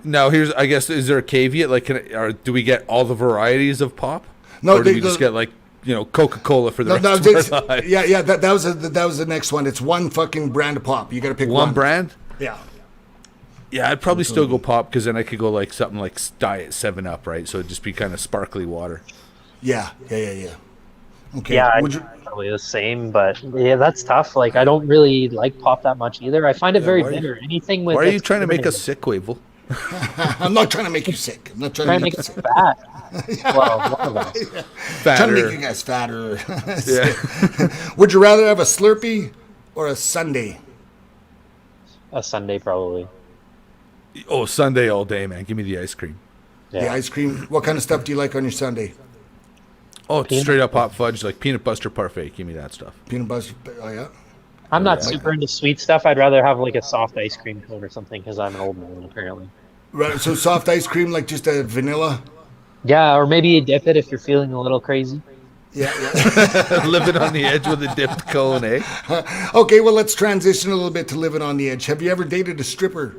I guess, is there a caveat? Like, do we get all the varieties of pop? No, or do we just get, like, Coca-Cola for the rest of our lives? Yeah. That was the next one. It's one fucking brand of pop. You got to pick one. One brand? Yeah. Yeah, I'd probably still go pop, because then I could go like something like Diet 7-Up, right? So it'd just be kind of sparkly water. Yeah. Okay. Yeah, probably the same, but yeah, that's tough. Like, I don't really like pop that much either. I find it very bitter. Anything with. Why are you trying to make us sick, Wavel? I'm not trying to make you sick. I'm not trying to make us fat. Well, one of us. Yeah. Fatter. Trying to make you guys fatter. Would you rather have a Slurpee or a sundae? A Sunday, probably. Oh, Sunday all day, man. Give me the ice cream. Yeah. The ice cream. What kind of stuff do you like on your sundae? Oh, it's straight up hot fudge, like peanut butter parfait. Give me that stuff. Peanut butter. Oh yeah. I'm not super into sweet stuff. I'd rather have like a soft ice cream cone or something, because I'm an old man apparently. Right. So soft ice cream, like just a vanilla. Yeah, or maybe you dip it if you're feeling a little crazy. Yeah. Living on the edge with a dipped cone, eh? Okay, well, let's transition a little bit to living on the edge. Have you ever dated a stripper?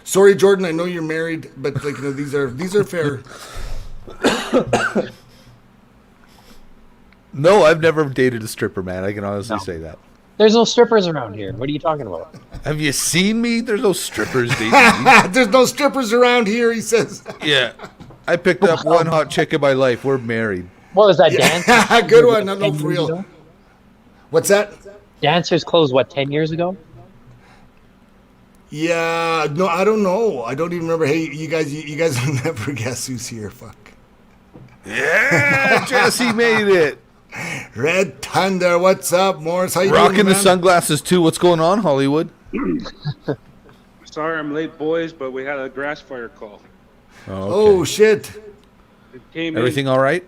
Sorry, Jordan. I know you're married, but like these are fair. No, I've never dated a stripper, man. I can honestly say that. There's no strippers around here. What are you talking about? Have you seen me? There's no strippers dating me. There's no strippers around here, he says. Yeah. I picked up one hot chick in my life. We're married. What was that, dance? Good one. No, for real. Ago? What's that? Dancers closed, 10 years ago? Yeah, no, I don't know. I don't even remember. Hey, you guys will never guess who's here. Fuck. Yeah, Jesse made it. Red Thunder, what's up, Morris? How you Rocking doing, the man? sunglasses too. What's going on, Hollywood? Sorry I'm late, boys, but we had a grass fire call. Oh, shit. It came Everything all right?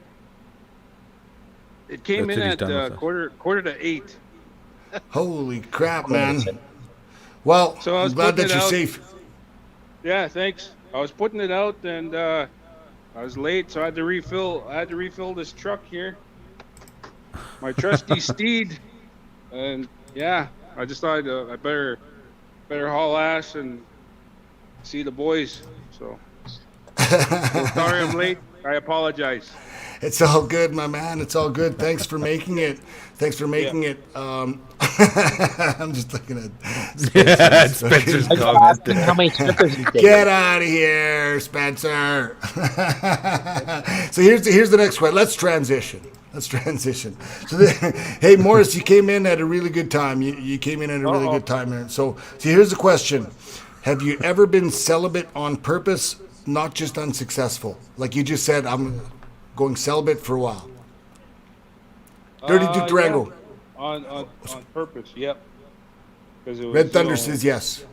It came That's in what he's at done with us. quarter to 8. Holy crap, man. Well, So I I'm was glad that putting you're it out. safe. Yeah, thanks. I was putting it out, and I was late, so I had to refill this truck here, my trusty steed, and yeah, I just thought I better haul ass and see the boys. So sorry I'm late. I apologize. It's all good, my man. It's all good. Thanks for making it. It. I'm just looking at Yeah, Spencer's comment. How many strippers you dated? Get out of here, Spencer. So here's the next question. Let's transition. So hey, Morris, you came in at a really good time. You came in at a really good time here. So here's the question. Have you ever been celibate on purpose, not just unsuccessful? Like you just said, I'm going celibate for a while. Dirty Duke Durango. Yeah. On purpose, yep. 'Cause it was, Red Thunder says yes.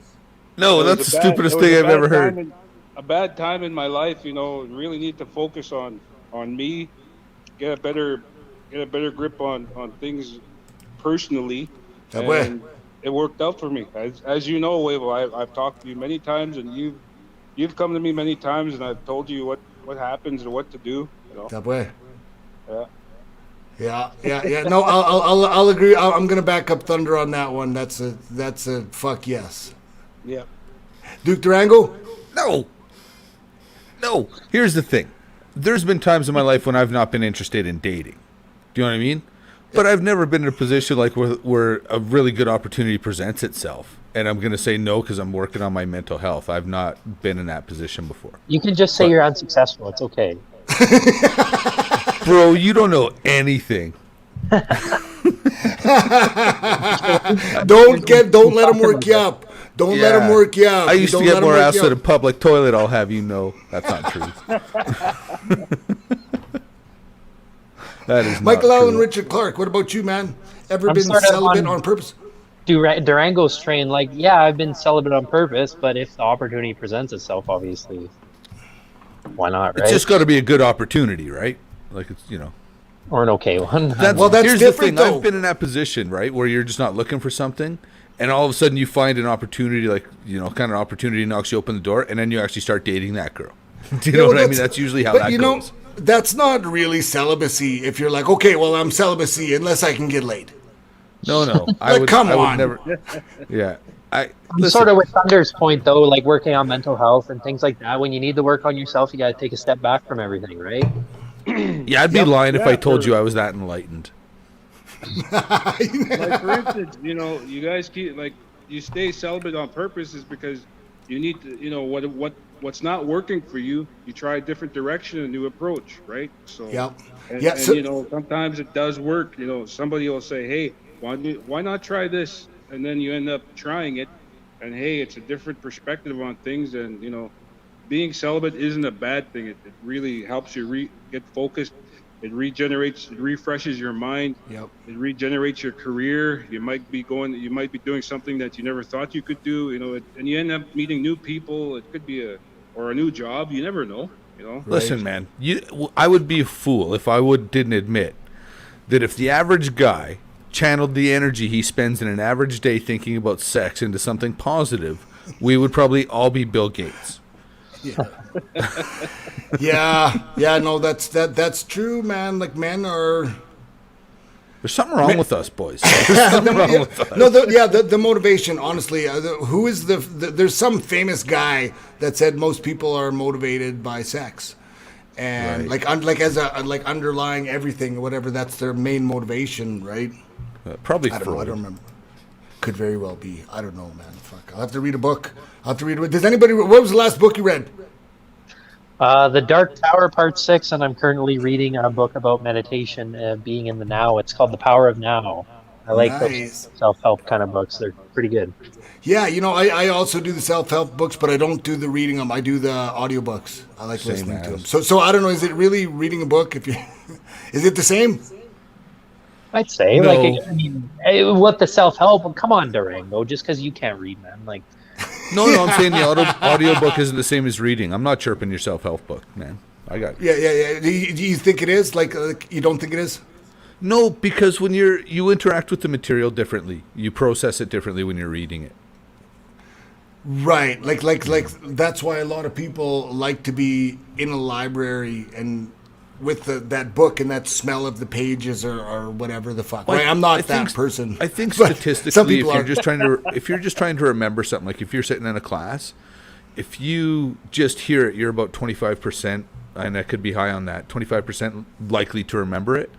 No, it was that's a the bad- stupidest it was thing a I've bad ever heard. time a bad time in my life, really need to focus on me, get a better grip on things personally. That way. And it worked out for me. As you know, Wavo, I've talked to you many times, and you've come to me many times, and I've told you what happens and what to do. That way. Yeah. Yeah. No, I'll agree. I'm gonna back up Thunder on that one. That's a fuck yes. Yeah. Duke Durango. No. Here's the thing. There's been times in my life when I've not been interested in dating. Do you know what I mean? But I've never been in a position like where a really good opportunity presents itself, and I'm gonna say no because I'm working on my mental health. I've not been in that position before. You can just say you're unsuccessful. It's okay. Bro, you don't know anything. Don't let him work you up. Don't let him work you up. I used to Don't get let him more work ass you at a up. public toilet, I'll have you know. That's not true. That is Michael not Allen, true. Richard Clark. What about you, man? Ever I'm been sort of celibate on- on purpose? Durango's train, I've been celibate on purpose, but if the opportunity presents itself, obviously, why not, right? It's just got to be a good opportunity, right? Like it's Or an okay one. That's, Well, that's here's different, the thing. though. I've been in that position, right, where you're just not looking for something, and all of a sudden you find an opportunity, kind of opportunity knocks you open the door, and then you actually start dating that girl. Do you know what I mean? That's usually how that goes. That's not really celibacy. If you're like, okay, well, I'm celibacy unless I can get laid. No. Like, come I would on. never. Yeah. I'm Listen, sort of with Thunder's point, though, working on mental health and things like that. When you need to work on yourself, you got to take a step back from everything, right? yeah, I'd be lying if I told you I was that enlightened. Like for instance, you guys keep you stay celibate on purpose is because you need to, what's not working for you. You try a different direction, a new approach, right? So Yep. and, Yeah, and so- sometimes it does work. Somebody will say, hey, why not try this? And then you end up trying it, and hey, it's a different perspective on things. And being celibate isn't a bad thing. It really helps you get focused. It regenerates, it refreshes your mind. Yep. It regenerates your career. You might be doing something that you never thought you could do. And you end up meeting new people. It could be a new job. You never know. Listen, man, I would be a fool if I didn't admit that if the average guy channeled the energy he spends in an average day thinking about sex into something positive, we would probably all be Bill Gates. Yeah, no, that's true, man. Like men are There's something wrong with us, boys. There's something wrong with us. No, the motivation. Honestly, who is there's some famous guy that said most people are motivated by sex, and like underlying everything or whatever. That's their main motivation, right? Probably I don't know. I Freud. don't remember. Could very well be. I don't know, man. Fuck. I'll have to read a book. Does anybody? What was the last book you read? The Dark Tower Part 6, and I'm currently reading a book about meditation, being in the now. It's called The Power of Now. I like those self-help kind of books. They're pretty good. Yeah, I also do the self-help books, but I don't do the reading them. I do the audiobooks. I like listening to them. So I don't know, is it really reading a book? Is it the same? I'd say, No. what the self-help? Come on, Durango, just because you can't read, man. No, I'm saying the audiobook isn't the same as reading. I'm not chirping your self-help book, man. I got you. Yeah. Do you think it is? Like you don't think it is? No, because when you interact with the material differently, you process it differently when you're reading it. Right. Like that's why a lot of people like to be in a library and with that book and that smell of the pages or whatever the fuck. Well, right? I'm not that person. I think but statistically, some people if you're just trying to remember something, like if you're sitting in a class, if you just hear it, you're about 25%, and that could be high on that, 25% likely to remember it.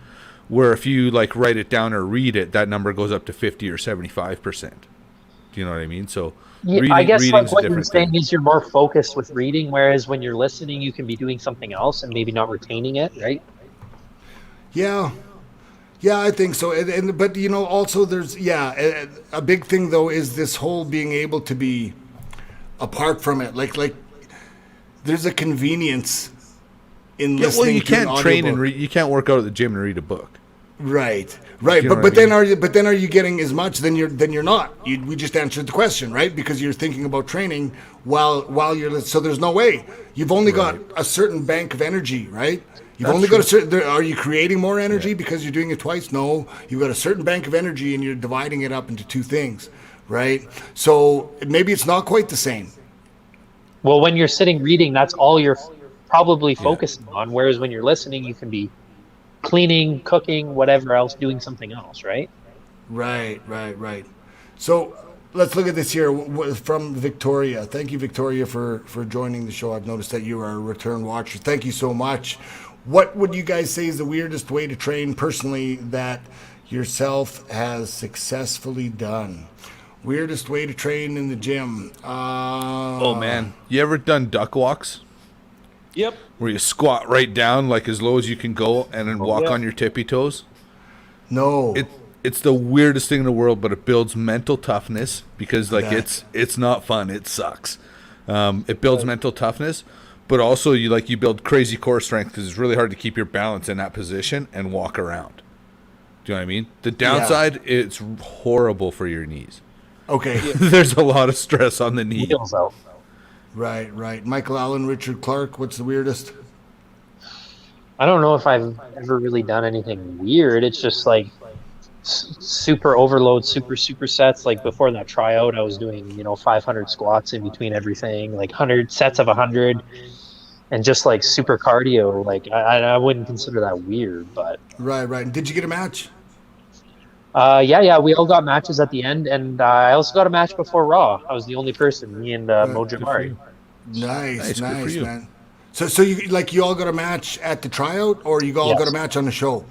Where if you like write it down or read it, that number goes up to 50 or 75%. Do you know what I mean? So I guess like what you're saying is you're more focused with reading, whereas when you're listening, you can be doing something else and maybe not retaining it, right? Yeah, I think so. But also there's a big thing though is this whole being able to be apart from it. Like there's a convenience in listening. Well, you to can't train and read. You can't work out at the gym and read a book. Right. You know But then are you getting as much? Then you're not. We just answered the question, right? Because you're thinking about training while you're. So there's no way. You've only got a certain bank of energy, right? You've only got a certain. Are you creating more energy because you're doing it twice? No. You've got a certain bank of energy, and you're dividing it up into two things, right? So maybe it's not quite the same. Well, when you're sitting reading, that's all you're probably focusing on. Whereas when you're listening, you can be cleaning, cooking, whatever else, doing something else, right? Right. So let's look at this here from Victoria. Thank you, Victoria, for joining the show. I've noticed that you are a return watcher. Thank you so much. What would you guys say is the weirdest way to train personally that yourself has successfully done? Weirdest way to train in the gym? Oh, man. You ever done duck walks? Yep. Where you squat right down like as low as you can go and then walk on your tippy toes? No. It's the weirdest thing in the world, but it builds mental toughness because it's not fun. It sucks. It builds mental toughness, but also you build crazy core strength because it's really hard to keep your balance in that position and walk around. Do you know what I mean? The downside, it's horrible for your knees. Okay. There's a lot of stress on the knee. Wheels out. Right. Michael Allen, Richard Clark, what's the weirdest? I don't know if I've ever really done anything weird. It's just like super overload, super sets. Like before that tryout, I was doing 500 squats in between everything, like 100 sets of 100, and just like super cardio. Like I wouldn't consider that weird, but Right. Did you get a match? Yeah, we all got matches at the end, and I also got a match before Raw. I was the only person, me and Mo Jamari. Nice, good for man. So you all got a match at the tryout, or you all got a match on the show?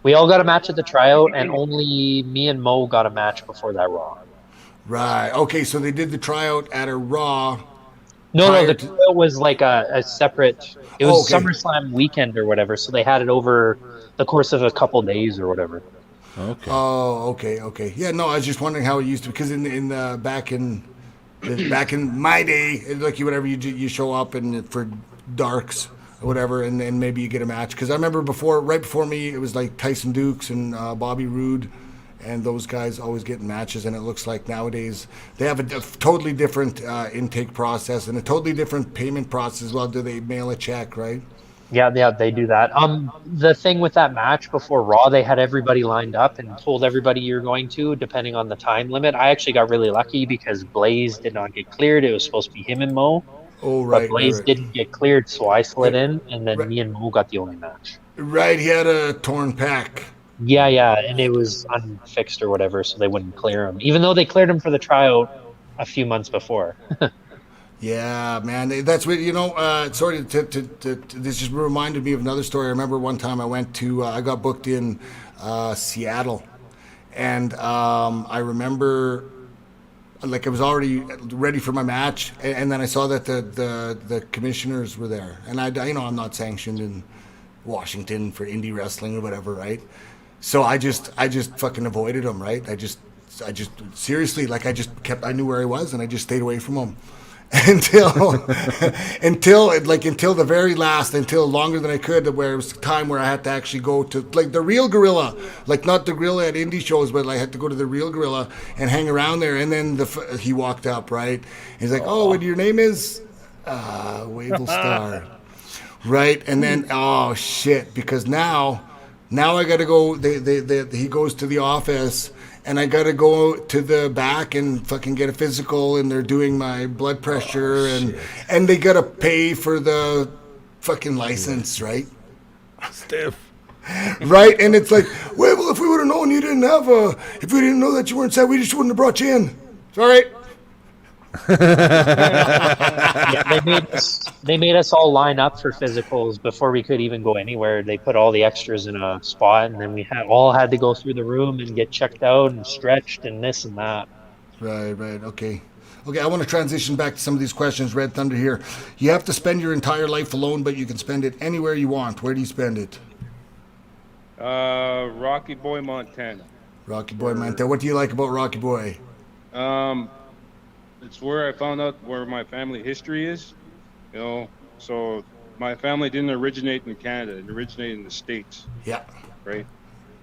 We all got a match at the tryout, and only me and Mo got a match before that Raw. Right. Okay, so they did the tryout at a Raw. No, the tryout was like a separate. It was SummerSlam weekend or whatever, so they had it over the course of a couple days or whatever. Okay. Oh, okay. Yeah, no, I was just wondering how it used to, because back in my day, like you show up and for darks or whatever, and then maybe you get a match. Because I remember right before me, it was like Tyson Dukes and Bobby Roode, and those guys always getting matches. And it looks like nowadays they have a totally different intake process and a totally different payment process as well. Do they mail a check, right? Yeah, they do that. The thing with that match before Raw, they had everybody lined up and told everybody you're going to, depending on the time limit. I actually got really lucky because Blaze did not get cleared. It was supposed to be him and Mo. Oh, right. But Blaze didn't get cleared, so I slid in, and then Right. me and Mo got the only match. Right, he had a torn pec. Yeah, and it was unfixed or whatever, so they wouldn't clear him, even though they cleared him for the tryout a few months before. Yeah, man, that's what Sorry this just reminded me of another story. I remember one time I got booked in Seattle, and I remember like I was already ready for my match, and then I saw that the commissioners were there, and I'm not sanctioned in Washington for indie wrestling or whatever, right? So I just fucking avoided them, right? I just seriously, like I knew where I was, and I just stayed away from them until until the very last, until longer than I could, where it was time where I had to actually go to like the real gorilla, like not the gorilla at indie shows, but I had to go to the real gorilla and hang around there. And then he walked up, right? He's like, "Oh, what your name is?" Wavell Star. Right, and then oh shit, because now I gotta go. He goes to the office, and I gotta go to the back and fucking get a physical, and they're doing my blood pressure, and they gotta pay for the fucking license, right? Stiff. Right, and it's like, well, if we would have known you didn't have if we didn't know that you weren't set, we just wouldn't have brought you in. It's all right. Yeah, they made us all line up for physicals before we could even go anywhere. They put all the extras in a spot, and then we all had to go through the room and get checked out and stretched and this and that. Right, okay. I want to transition back to some of these questions. Red Thunder here. You have to spend your entire life alone, but you can spend it anywhere you want. Where do you spend it? Rocky Boy, Montana. Rocky Boy, Montana. What do you like about Rocky Boy? It's where I found out where my family history is, so my family didn't originate in Canada, it originated in the States. Yeah. Right?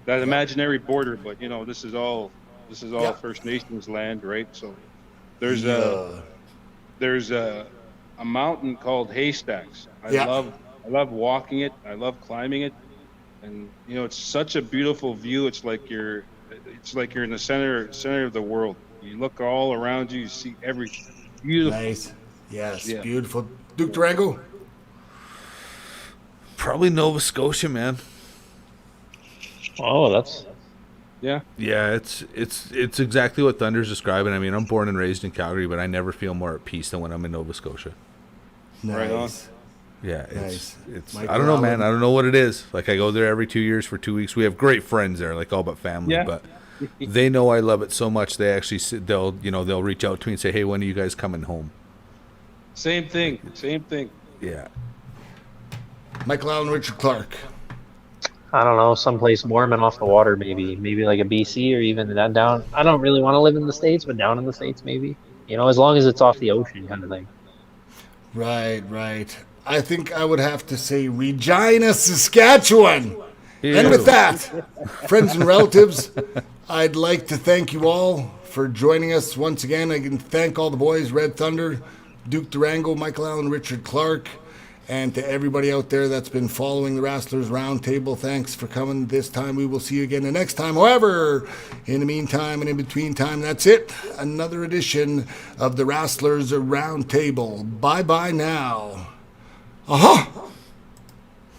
That imaginary border, but this is all Yeah. First Nations land, right? So there's a mountain called Haystacks. I love walking it, I love climbing it, and it's such a beautiful view. It's like you're in the center of the world. You look all around you, you see everything. Beautiful. Nice. Yes, Yeah. beautiful. Duke Durango? Probably Nova Scotia, man. Oh, that's Yeah. Yeah, it's exactly what Thunder's describing. I mean, I'm born and raised in Calgary, but I never feel more at peace than when I'm in Nova Scotia. Nice. Right on. Yeah, Nice. it's Michael I don't know, man. Allen. I don't know what it is. Like I go there every 2 years for 2 weeks. We have great friends there, like all but family, Yeah. but they know I love it so much. They actually they'll reach out to me and say, "Hey, when are you guys coming home?" Same thing. Yeah. Michael Allen, Richard Clark. I don't know, someplace warm and off the water, maybe like a BC or even that down. I don't really want to live in the States, but down in the States, maybe. As long as it's off the ocean, kind of thing. Right. I think I would have to say Regina, Saskatchewan. Ew. And with that, friends and relatives, I'd like to thank you all for joining us once again. I can thank all the boys, Red Thunder, Duke Durango, Michael Allen, Richard Clark, and to everybody out there that's been following the Rasslers Roundtable. Thanks for coming this time. We will see you again the next time. However, in the meantime and in between time, that's it. Another edition of the Rasslers Roundtable. Bye-bye now. Aha!